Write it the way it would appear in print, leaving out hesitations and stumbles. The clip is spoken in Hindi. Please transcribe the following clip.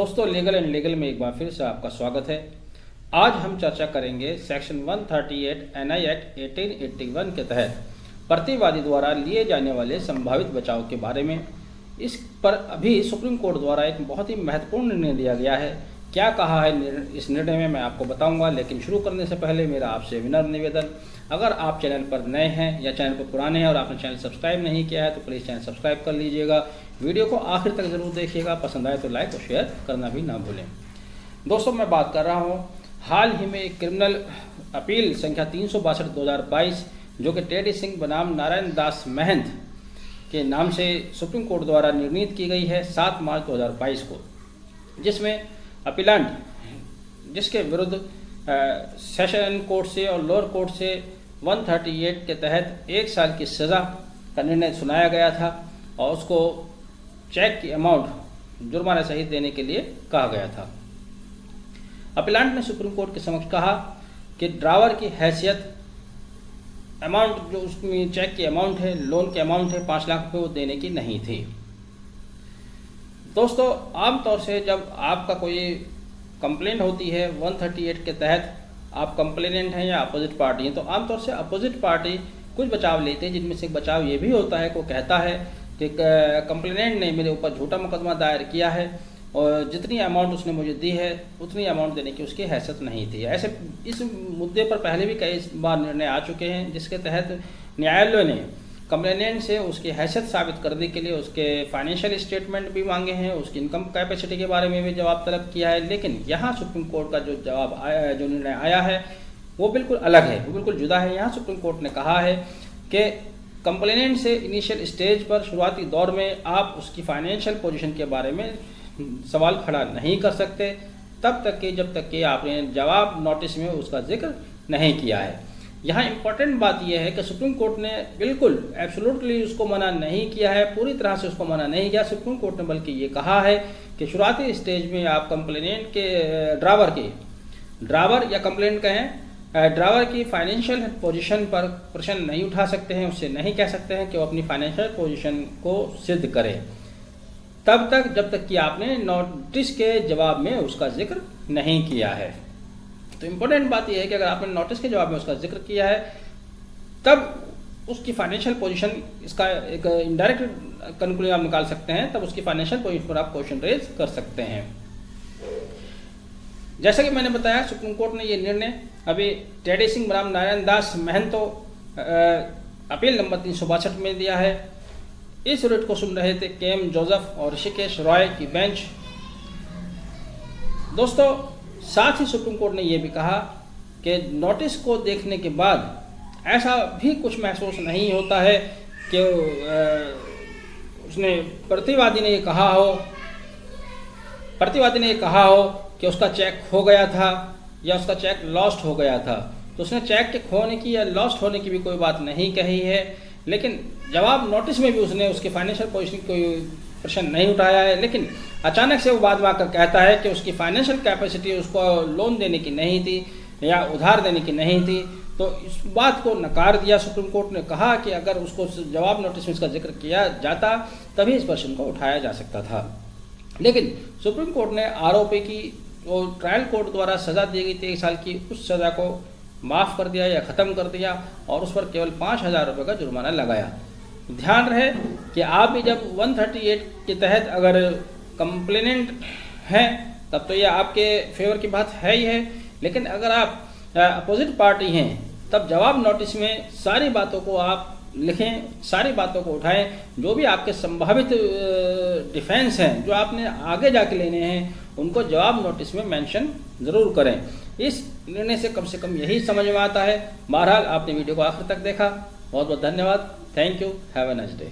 दोस्तों लीगल एंड लीगल में एक बार फिर से आपका स्वागत है। आज हम चर्चा करेंगे सेक्शन 138 एनआई एक्ट 1881 के तहत प्रतिवादी द्वारा लिए जाने वाले संभावित बचाव के बारे में। इस पर अभी सुप्रीम कोर्ट द्वारा एक बहुत ही महत्वपूर्ण निर्णय दिया गया है। क्या कहा है इस निर्णय में मैं आपको बताऊंगा, लेकिन शुरू करने से पहले मेरा आपसे विनम्र निवेदन, अगर आप चैनल पर नए हैं या चैनल पर पुराने हैं और आपने चैनल सब्सक्राइब नहीं किया है तो प्लीज़ चैनल सब्सक्राइब कर लीजिएगा। वीडियो को आखिर तक ज़रूर देखिएगा, पसंद आए तो लाइक और शेयर करना भी ना भूलें। दोस्तों मैं बात कर रहा हूँ हाल ही में क्रिमिनल अपील संख्या 362/2022 जो कि टेडी सिंह बनाम नारायण दास महंत के नाम से सुप्रीम कोर्ट द्वारा निर्णीत की गई है 7 मार्च 2022 को, जिसमें अपीलांट जिसके विरुद्ध सेशन कोर्ट से और लोअर कोर्ट से 138 के तहत 1 साल की सज़ा का निर्णय सुनाया गया था और उसको चेक की अमाउंट जुर्माना सहित देने के लिए कहा गया था। अपीलांट ने सुप्रीम कोर्ट के समक्ष कहा कि ड्रावर की हैसियत अमाउंट जो उसमें चेक की अमाउंट है, लोन की अमाउंट है 5 लाख रुपये, वो देने की नहीं थी। दोस्तों आमतौर से जब आपका कोई कंप्लेंट होती है 138 के तहत, आप कंप्लेनेंट हैं या अपोजिट पार्टी हैं, तो आमतौर से अपोजिट पार्टी कुछ बचाव लेते हैं, जिनमें से एक बचाव ये भी होता है, वो कहता है कि कंप्लेनेंट ने मेरे ऊपर झूठा मुकदमा दायर किया है और जितनी अमाउंट उसने मुझे दी है उतनी अमाउंट देने की उसकी हैसियत नहीं थी। ऐसे इस मुद्दे पर पहले भी कई बार निर्णय आ चुके हैं, जिसके तहत न्यायालय ने कंप्लेनेंट से उसकी हैसियत साबित करने के लिए उसके फाइनेंशियल स्टेटमेंट भी मांगे हैं, उसकी इनकम कैपेसिटी के बारे में भी जवाब तलब किया है। लेकिन यहाँ सुप्रीम कोर्ट का जो जवाब आया, जो निर्णय आया है वो बिल्कुल अलग है, वो बिल्कुल जुदा है। यहाँ सुप्रीम कोर्ट ने कहा है कि कंप्लेनेंट से इनिशियल स्टेज पर शुरुआती दौर में आप उसकी फाइनेंशियल पोजीशन के बारे में सवाल खड़ा नहीं कर सकते तब तक कि जब तक कि आपने जवाब नोटिस में उसका जिक्र नहीं किया है। यहाँ इम्पोर्टेंट बात यह है कि सुप्रीम कोर्ट ने बिल्कुल एब्सोल्युटली उसको मना नहीं किया है, पूरी तरह से उसको मना नहीं किया सुप्रीम कोर्ट ने, बल्कि ये कहा है कि शुरुआती स्टेज में आप कंप्लेनेंट के ड्रावर या कंप्लेंट कहें ड्रावर की फाइनेंशियल पोजीशन पर प्रश्न नहीं उठा सकते हैं, उससे नहीं कह सकते हैं कि वो अपनी फाइनेंशियल पोजीशन को सिद्ध करे तब तक जब तक कि आपने नोटिस के जवाब में उसका जिक्र नहीं किया है। तो इम्पोर्टेंट बात यह है कि अगर आपने नोटिस के जवाब में उसका जिक्र किया है तब उसकी फाइनेंशियल पोजीशन, इसका एक इनडायरेक्ट कंक्लूजन आप निकाल सकते हैं, तब उसकी फाइनेंशियल पोजीशन पर आप क्वेश्चन रेज कर सकते हैं। जैसा कि मैंने बताया सुप्रीम कोर्ट ने ये निर्णय अभी टेडी सिंह बनाम नारायण दास महंतो अपील नंबर 362 में दिया है। इस रिट को सुन रहे थे केएम जोसेफ और ऋषिकेश रॉय की बेंच। दोस्तों साथ ही सुप्रीम कोर्ट ने यह भी कहा कि नोटिस को देखने के बाद ऐसा भी कुछ महसूस नहीं होता है कि उसने प्रतिवादी ने ये कहा हो कि उसका चेक खो गया था या उसका चेक लॉस्ट हो गया था। तो उसने चेक के खोने की या लॉस्ट होने की भी कोई बात नहीं कही है, लेकिन जवाब नोटिस में भी उसने उसकी फाइनेंशियल पोजीशन की कोई प्रश्न नहीं उठाया है। लेकिन अचानक से वो बाद में आकर कहता है कि उसकी फाइनेंशियल कैपेसिटी उसको लोन देने की नहीं थी या उधार देने की नहीं थी। तो इस बात को नकार दिया सुप्रीम कोर्ट ने, कहा कि अगर उसको जवाब नोटिस में इसका जिक्र किया जाता तभी इस प्रश्न को उठाया जा सकता था। लेकिन सुप्रीम कोर्ट ने आरोपी की जो ट्रायल कोर्ट द्वारा सज़ा दी गई थी 1 साल की, उस सज़ा को माफ़ कर दिया या ख़त्म कर दिया और उस पर केवल 5,000 रुपये का जुर्माना लगाया। ध्यान रहे कि आप भी जब 138 के तहत अगर कंप्लेनेंट हैं तब तो ये आपके फेवर की बात है ही है, लेकिन अगर आप अपोजिट पार्टी हैं तब जवाब नोटिस में सारी बातों को आप लिखें, सारी बातों को उठाएं, जो भी आपके संभावित डिफेंस हैं जो आपने आगे जाके लेने हैं उनको जवाब नोटिस में मेंशन ज़रूर करें। इस निर्णय से कम यही समझ में आता है। बहरहाल आपने वीडियो को आखिर तक देखा, बहुत बहुत धन्यवाद। Thank you, have a nice day.